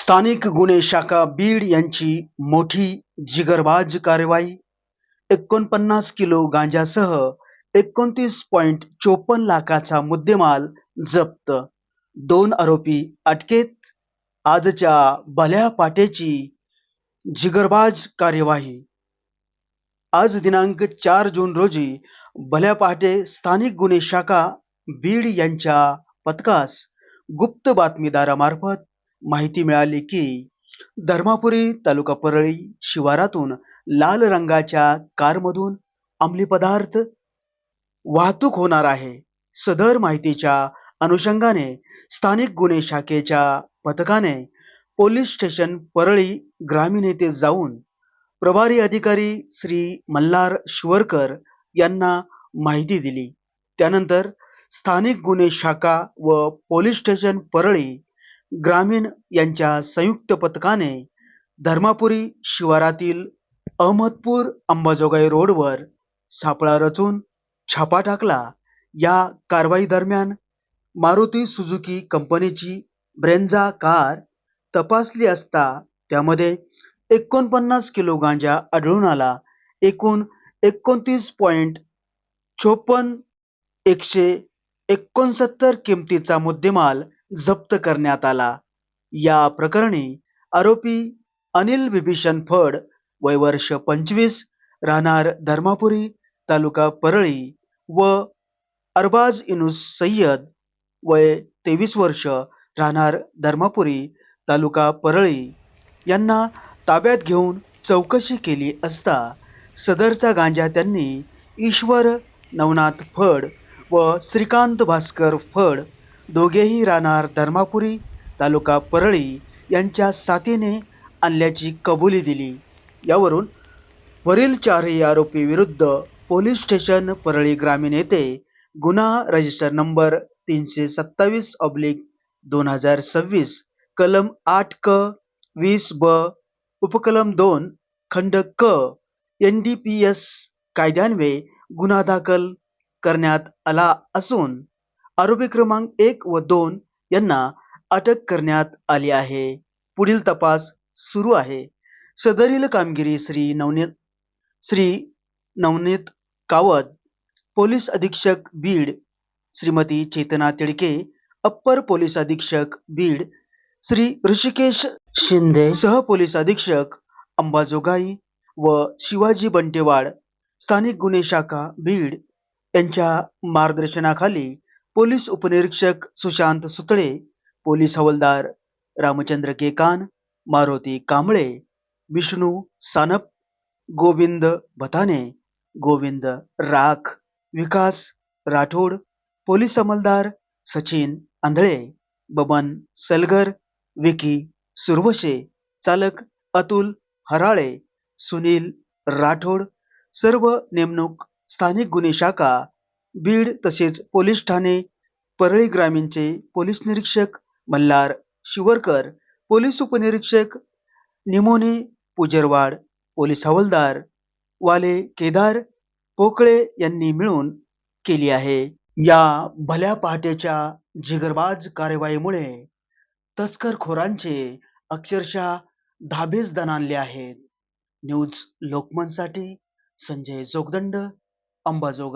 स्थानिक गुन्हे शाखा बीड यांची मोठी जिगरबाज कारवाई. 49 किलो गांजासह 29.54 लाखाचा मुद्देमाल जप्त. 2 आरोपी अटकेत. आजच्या भल्या पाटेची जिगरबाज कार्यवाही. आज दिनांक 4 जून रोजी भल्या पहाटे स्थानिक गुन्हे शाखा बीड यांच्या पथकास गुप्त बातमीदारामार्फत माहिती मिळाली की धर्मापुरी तालुका परळी शिवारातून लाल रंगाच्या कारमधून अंमली पदार्थ वाहतूक होणार आहे. सदर माहितीच्या अनुषंगाने स्थानिक गुन्हे शाखेच्या पथकाने पोलीस स्टेशन परळी ग्रामीण येथे जाऊन प्रभारी अधिकारी श्री मल्हार शिवरकर यांना माहिती दिली. त्यानंतर स्थानिक गुन्हे शाखा व पोलीस स्टेशन परळी ग्रामीण यांच्या संयुक्त पथकाने धर्मापुरी शिवारातील अहमदपूर अंबाजोगाई रोडवर सापळा रचून छापा टाकला. या कारवाई दरम्यान मारुती सुझुकी कंपनीची ब्रेंझा कार तपासली असता त्यामध्ये 49 किलो गांजा आढळून आला. एकूण 29.54 169 किमतीचा मुद्देमाल जप्त करण्यात आला. या प्रकरणी आरोपी अनिल बिभीषण फड वय वर्ष 25 राहणार धर्मापुरी तालुका परळी व अरबाज इनुस सय्यद वय 23 वर्ष राहणार धर्मापुरी तालुका परळी यांना ताब्यात घेऊन चौकशी केली असता सदरचा गांजा त्यांनी ईश्वर नवनाथ फड व श्रीकांत भास्कर फड दोघेही राहणार धर्मापुरी तालुका परळी यांच्या साथीने आणल्याची कबुली दिली. यावरून वरील चारही आरोपी विरुद्ध पोलीस स्टेशन परळी ग्रामीण येथे गुन्हा रजिस्टर नंबर 327/2026 कलम 8 क 20 ब उपकलम 2 खंड क NDPS कायद्यान्वये गुन्हा दाखल करण्यात आला असून आरोपी क्रमांक 1 व 2 यांना अटक करण्यात आली आहे. पुढील तपास सुरू आहे. सदरील कामगिरी श्री नवनीत कावत, पोलीस अधीक्षक बीड श्रीमती चेतना तिडके, अप्पर पोलीस अधीक्षक बीड श्री ऋषिकेश शिंदे, सह पोलीस अधीक्षक अंबाजोगाई व शिवाजी बंटेवाड, स्थानिक गुन्हे शाखा बीड यांच्या मार्गदर्शनाखाली पोलीस उपनिरीक्षक सुशांत सुतळे, पोलीस हवालदार रामचंद्र केकान, मारुती कांबळे, विष्णू सानप, गोविंद भताने, गोविंद राख, विकास राठोड, पोलीस अंमलदार सचिन आंधळे, बबन सलगर, विकी सुरवशे, चालक अतुल हराळे, सुनील राठोड. सर्व नेमणूक स्थानिक गुन्हे शाखा बीड तसेच पोलीस ठाणे परळी ग्रामीणचे पोलीस निरीक्षक मल्हार शिवरकर, पोलीस उपनिरीक्षक निमोने पुजरवाड, पोलीस हवालदार वाले केदार पोकळे यांनी मिळून केली आहे. या भल्या पहाटेच्या जिगरबाज कारवाईमुळे तस्करखोरांचे अक्षरशः धाबेच दणाणले आहेत. न्यूज लोकमतसाठी संजय जोगदंड, अंबाजोगाई.